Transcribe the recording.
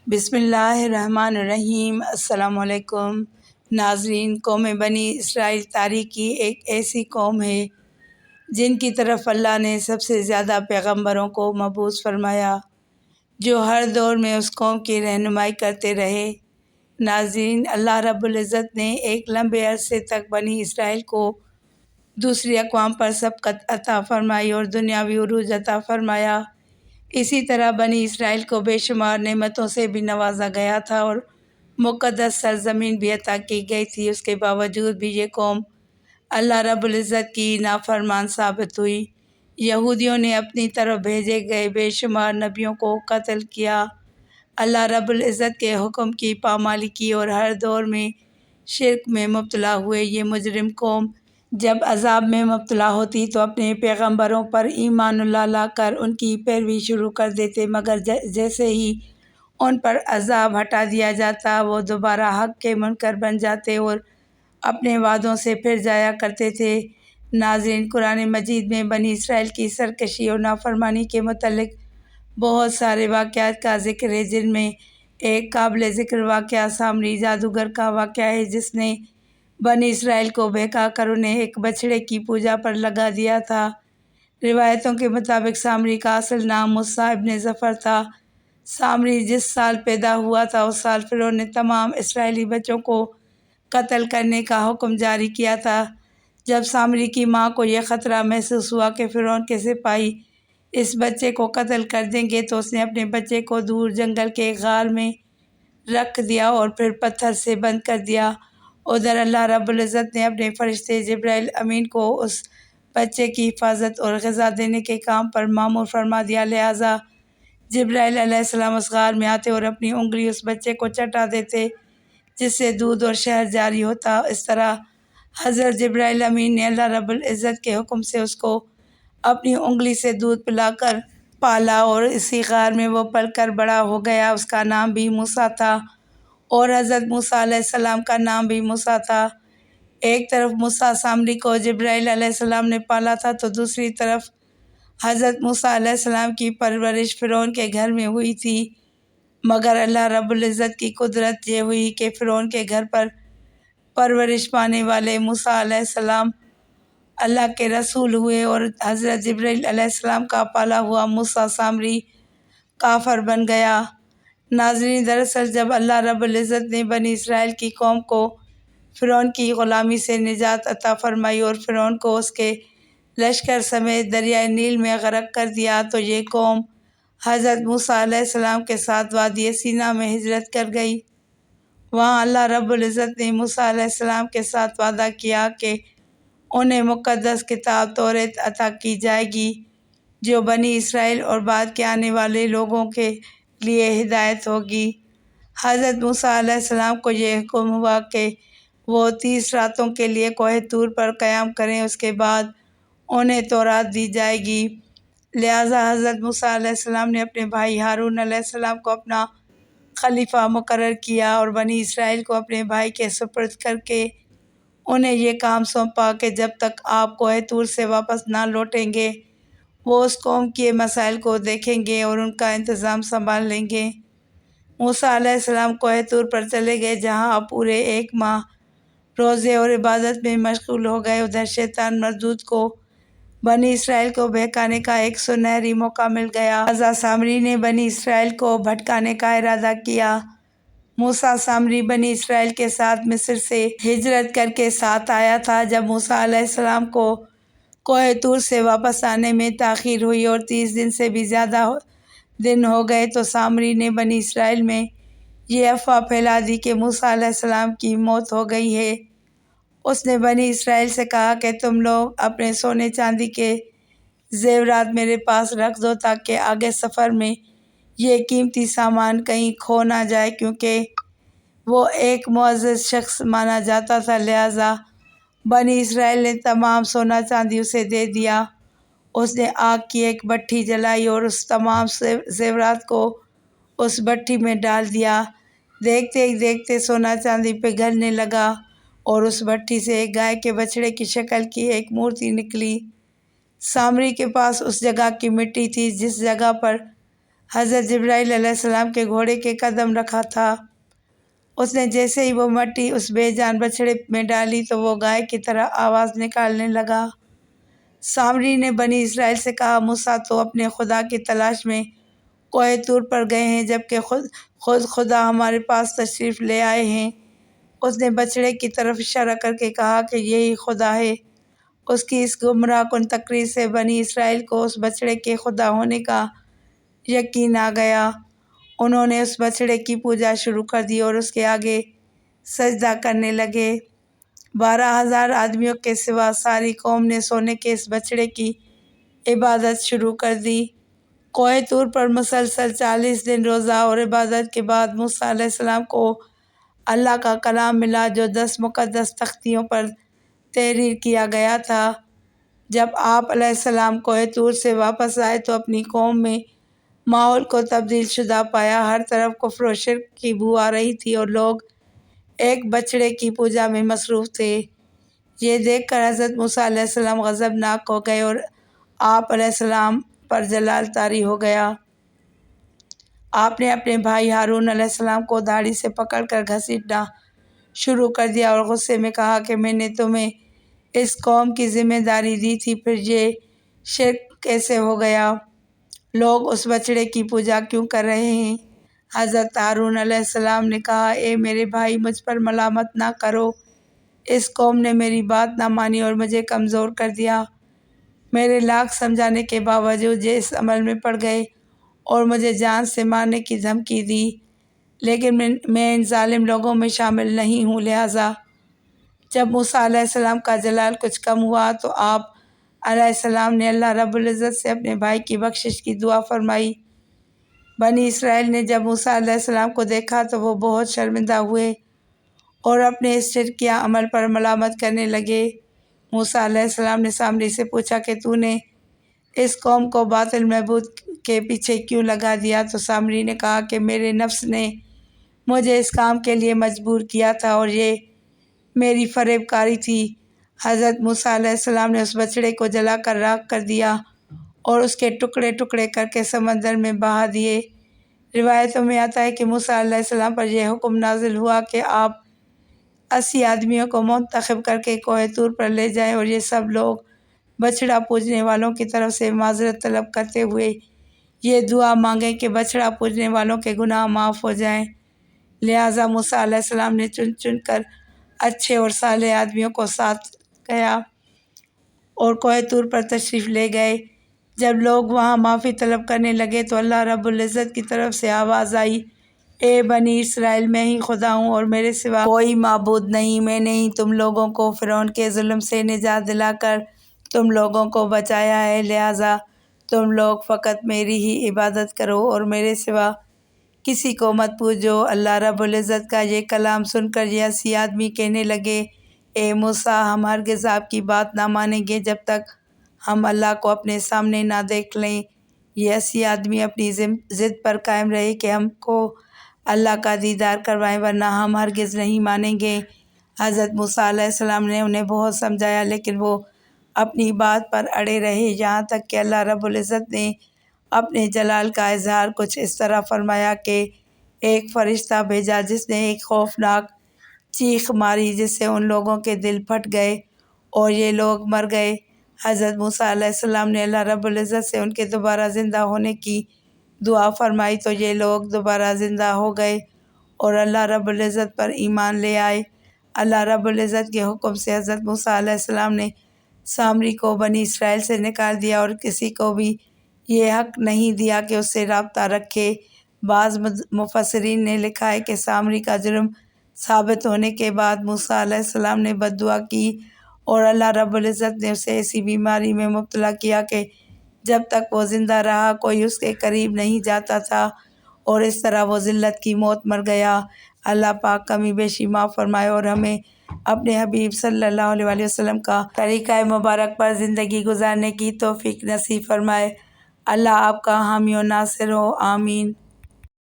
بسم اللہ الرحمن الرحیم۔ السلام علیکم ناظرین۔ قوم بنی اسرائیل تاریخ کی ایک ایسی قوم ہے جن کی طرف اللہ نے سب سے زیادہ پیغمبروں کو مبعوث فرمایا، جو ہر دور میں اس قوم کی رہنمائی کرتے رہے۔ ناظرین، اللہ رب العزت نے ایک لمبے عرصے تک بنی اسرائیل کو دوسری اقوام پر سبقت عطا فرمائی اور دنیاوی عروج عطا فرمایا۔ اسی طرح بنی اسرائیل کو بے شمار نعمتوں سے بھی نوازا گیا تھا اور مقدس سرزمین بھی عطا کی گئی تھی۔ اس کے باوجود بھی یہ قوم اللہ رب العزت کی نافرمان ثابت ہوئی۔ یہودیوں نے اپنی طرف بھیجے گئے بے شمار نبیوں کو قتل کیا، اللہ رب العزت کے حکم کی پامالی کی اور ہر دور میں شرک میں مبتلا ہوئے۔ یہ مجرم قوم جب عذاب میں مبتلا ہوتی تو اپنے پیغمبروں پر ایمان لا کر ان کی پیروی شروع کر دیتے، مگر جیسے ہی ان پر عذاب ہٹا دیا جاتا وہ دوبارہ حق کے منکر بن جاتے اور اپنے وعدوں سے پھر جایا کرتے تھے۔ ناظرین، قرآن مجید میں بنی اسرائیل کی سرکشی اور نافرمانی کے متعلق بہت سارے واقعات کا ذکر ہے، جن میں ایک قابل ذکر واقعہ سامری جادوگر کا واقعہ ہے، جس نے بنی اسرائیل کو بہکا کر انہیں ایک بچھڑے کی پوجا پر لگا دیا تھا۔ روایتوں کے مطابق سامری کا اصل نام موسیٰ ابن ظفر تھا۔ سامری جس سال پیدا ہوا تھا اس سال فرعون نے تمام اسرائیلی بچوں کو قتل کرنے کا حکم جاری کیا تھا۔ جب سامری کی ماں کو یہ خطرہ محسوس ہوا کہ فرعون کے سپاہی اس بچے کو قتل کر دیں گے تو اس نے اپنے بچے کو دور جنگل کے غار میں رکھ دیا اور پھر پتھر سے بند کر دیا۔ ادھر اللہ رب العزت نے اپنے فرشتے جبرائیل امین کو اس بچے کی حفاظت اور غذا دینے کے کام پر مامور فرما دیا، لہٰذا جبرائیل علیہ السلام اس غار میں آتے اور اپنی انگلی اس بچے کو چٹا دیتے، جس سے دودھ اور شہد جاری ہوتا۔ اس طرح حضرت جبرائیل امین نے اللہ رب العزت کے حکم سے اس کو اپنی انگلی سے دودھ پلا کر پالا اور اسی غار میں وہ پل کر بڑا ہو گیا۔ اس کا نام بھی موسیٰ تھا اور حضرت موسیٰ علیہ السلام کا نام بھی موسیٰ تھا۔ ایک طرف موسیٰ سامری کو جبرائیل علیہ السلام نے پالا تھا تو دوسری طرف حضرت موسیٰ علیہ السلام کی پرورش فرعون کے گھر میں ہوئی تھی، مگر اللہ رب العزت کی قدرت یہ ہوئی کہ فرعون کے گھر پر پرورش پانے والے موسیٰ علیہ السلام اللہ کے رسول ہوئے اور حضرت جبرائیل علیہ السلام کا پالا ہوا موسیٰ سامری کافر بن گیا۔ ناظرین، دراصل جب اللہ رب العزت نے بنی اسرائیل کی قوم کو فرعون کی غلامی سے نجات عطا فرمائی اور فرعون کو اس کے لشکر سمیت دریائے نیل میں غرق کر دیا تو یہ قوم حضرت موسیٰ علیہ السلام کے ساتھ وادی سینا میں ہجرت کر گئی۔ وہاں اللہ رب العزت نے موسیٰ علیہ السلام کے ساتھ وعدہ کیا کہ انہیں مقدس کتاب توریت عطا کی جائے گی، جو بنی اسرائیل اور بعد کے آنے والے لوگوں کے لیے ہدایت ہوگی۔ حضرت موسیٰ علیہ السلام کو یہ حکم ہوا کہ وہ 30 راتوں کے لیے کوہ طور پر قیام کریں، اس کے بعد انہیں تورات دی جائے گی۔ لہٰذا حضرت موسیٰ علیہ السلام نے اپنے بھائی ہارون علیہ السلام کو اپنا خلیفہ مقرر کیا اور بنی اسرائیل کو اپنے بھائی کے سپرد کر کے انہیں یہ کام سونپا کہ جب تک آپ کوہ طور سے واپس نہ لوٹیں گے وہ اس قوم کے مسائل کو دیکھیں گے اور ان کا انتظام سنبھال لیں گے۔ موسیٰ علیہ السلام کوہ طور پر چلے گئے، جہاں آپ پورے 1 ماہ روزے اور عبادت میں مشغول ہو گئے۔ ادھر شیطان مردود کو بنی اسرائیل کو بہکانے کا ایک سنہری موقع مل گیا، لہٰذا سامری نے بنی اسرائیل کو بھٹکانے کا ارادہ کیا۔ موسیٰ سامری بنی اسرائیل کے ساتھ مصر سے ہجرت کر کے ساتھ آیا تھا۔ جب موسیٰ علیہ السلام کو کوہ طور سے واپس آنے میں تاخیر ہوئی اور 30 دن سے بھی زیادہ دن ہو گئے تو سامری نے بنی اسرائیل میں یہ افواہ پھیلا دی کہ موسیٰ علیہ السلام کی موت ہو گئی ہے۔ اس نے بنی اسرائیل سے کہا کہ تم لوگ اپنے سونے چاندی کے زیورات میرے پاس رکھ دو تاکہ آگے سفر میں یہ قیمتی سامان کہیں کھو نہ جائے، کیونکہ وہ ایک معزز شخص مانا جاتا تھا۔ لہٰذا بنی اسرائیل نے تمام سونا چاندی اسے دے دیا۔ اس نے آگ کی ایک بھٹی جلائی اور اس تمام زیورات کو اس بھٹی میں ڈال دیا۔ دیکھتے ہی دیکھتے سونا چاندی پگھلنے لگا اور اس بھٹی سے ایک گائے کے بچھڑے کی شکل کی ایک مورتی نکلی۔ سامری کے پاس اس جگہ کی مٹی تھی جس جگہ پر حضرت جبرائیل علیہ السلام کے گھوڑے کے قدم رکھا تھا۔ اس نے جیسے ہی وہ مٹی اس بے جان بچڑے میں ڈالی تو وہ گائے کی طرح آواز نکالنے لگا۔ سامری نے بنی اسرائیل سے کہا، موسیٰ تو اپنے خدا کی تلاش میں کوہ طور پر گئے ہیں، جبکہ خود خدا ہمارے پاس تشریف لے آئے ہیں۔ اس نے بچڑے کی طرف اشارہ کر کے کہا کہ یہی خدا ہے۔ اس کی اس گمراہ کن تقریر سے بنی اسرائیل کو اس بچڑے کے خدا ہونے کا یقین آ گیا۔ انہوں نے اس بچڑے کی پوجا شروع کر دی اور اس کے آگے سجدہ کرنے لگے۔ 12,000 آدمیوں کے سوا ساری قوم نے سونے کے اس بچڑے کی عبادت شروع کر دی۔ کوہ طور پر مسلسل 40 دن روزہ اور عبادت کے بعد موسیٰ علیہ السلام کو اللہ کا کلام ملا، جو 10 مقدس تختیوں پر تحریر کیا گیا تھا۔ جب آپ علیہ السلام کوہ طور سے واپس آئے تو اپنی قوم میں ماحول کو تبدیل شدہ پایا۔ ہر طرف کفر و شرک کی بو آ رہی تھی اور لوگ ایک بچڑے کی پوجا میں مصروف تھے۔ یہ دیکھ کر حضرت موسیٰ علیہ السلام غضبناک ہو گئے اور آپ علیہ السلام پر جلال طاری ہو گیا۔ آپ نے اپنے بھائی ہارون علیہ السلام کو داڑھی سے پکڑ کر گھسیٹنا شروع کر دیا اور غصے میں کہا کہ میں نے تمہیں اس قوم کی ذمہ داری دی تھی، پھر یہ شرک کیسے ہو گیا؟ لوگ اس بچڑے کی پوجا کیوں کر رہے ہیں؟ حضرت ہارون علیہ السلام نے کہا، اے میرے بھائی، مجھ پر ملامت نہ کرو۔ اس قوم نے میری بات نہ مانی اور مجھے کمزور کر دیا۔ میرے لاکھ سمجھانے کے باوجود یہ اس عمل میں پڑ گئے اور مجھے جان سے مارنے کی دھمکی دی، لیکن میں ان ظالم لوگوں میں شامل نہیں ہوں۔ لہٰذا جب موسیٰ علیہ السلام کا جلال کچھ کم ہوا تو آپ علیہ السلام نے اللہ رب العزت سے اپنے بھائی کی بخشش کی دعا فرمائی۔ بنی اسرائیل نے جب موسیٰ علیہ السلام کو دیکھا تو وہ بہت شرمندہ ہوئے اور اپنے اس شرکیہ عمل پر ملامت کرنے لگے۔ موسیٰ علیہ السلام نے سامری سے پوچھا کہ تو نے اس قوم کو باطل معبود کے پیچھے کیوں لگا دیا؟ تو سامری نے کہا کہ میرے نفس نے مجھے اس کام کے لیے مجبور کیا تھا اور یہ میری فریب کاری تھی۔ حضرت موسیٰ علیہ السلام نے اس بچڑے کو جلا کر راکھ کر دیا اور اس کے ٹکڑے ٹکڑے کر کے سمندر میں بہا دیے۔ روایتوں میں آتا ہے کہ موسیٰ علیہ السلام پر یہ حکم نازل ہوا کہ آپ 80 آدمیوں کو منتخب کر کے کوہ طور پر لے جائیں اور یہ سب لوگ بچڑا پوجنے والوں کی طرف سے معذرت طلب کرتے ہوئے یہ دعا مانگیں کہ بچڑا پوجنے والوں کے گناہ معاف ہو جائیں۔ لہٰذا موسیٰ علیہ السلام نے چن چن کر اچھے اور صالح آدمیوں کو ساتھ گیا اور کوہ طور پر تشریف لے گئے۔ جب لوگ وہاں معافی طلب کرنے لگے تو اللہ رب العزت کی طرف سے آواز آئی، اے بنی اسرائیل، میں ہی خدا ہوں اور میرے سوا کوئی معبود نہیں۔ میں نے ہی تم لوگوں کو فرعون کے ظلم سے نجات دلا کر تم لوگوں کو بچایا ہے، لہٰذا تم لوگ فقط میری ہی عبادت کرو اور میرے سوا کسی کو مت پوجو۔ اللہ رب العزت کا یہ کلام سن کر یہ 80 آدمی کہنے لگے، اے موسیٰ، ہم ہرگز آپ کی بات نہ مانیں گے جب تک ہم اللہ کو اپنے سامنے نہ دیکھ لیں۔ یہ 80 آدمی اپنی ضد پر قائم رہے کہ ہم کو اللہ کا دیدار کروائیں، ورنہ ہم ہرگز نہیں مانیں گے۔ حضرت موسیٰ علیہ السلام نے انہیں بہت سمجھایا لیکن وہ اپنی بات پر اڑے رہے، یہاں تک کہ اللہ رب العزت نے اپنے جلال کا اظہار کچھ اس طرح فرمایا کہ ایک فرشتہ بھیجا جس نے ایک خوفناک چیخ ماری جس سے ان لوگوں کے دل پھٹ گئے اور یہ لوگ مر گئے۔ حضرت موسیٰ علیہ السلام نے اللہ رب العزت سے ان کے دوبارہ زندہ ہونے کی دعا فرمائی تو یہ لوگ دوبارہ زندہ ہو گئے اور اللہ رب العزت پر ایمان لے آئے۔ اللہ رب العزت کے حکم سے حضرت موسیٰ علیہ السلام نے سامری کو بنی اسرائیل سے نکال دیا اور کسی کو بھی یہ حق نہیں دیا کہ اس سے رابطہ رکھے۔ بعض مفسرین نے لکھا ہے کہ سامری کا جرم ثابت ہونے کے بعد موسیٰ علیہ السلام نے بد دعا کی اور اللہ رب العزت نے اسے ایسی بیماری میں مبتلا کیا کہ جب تک وہ زندہ رہا کوئی اس کے قریب نہیں جاتا تھا اور اس طرح وہ ذلت کی موت مر گیا۔ اللہ پاک کمی بیشی معاف فرمائے اور ہمیں اپنے حبیب صلی اللہ علیہ وسلم کا طریقہ مبارک پر زندگی گزارنے کی توفیق نصیب فرمائے۔ اللہ آپ کا حامی و ناصر ہو، آمین۔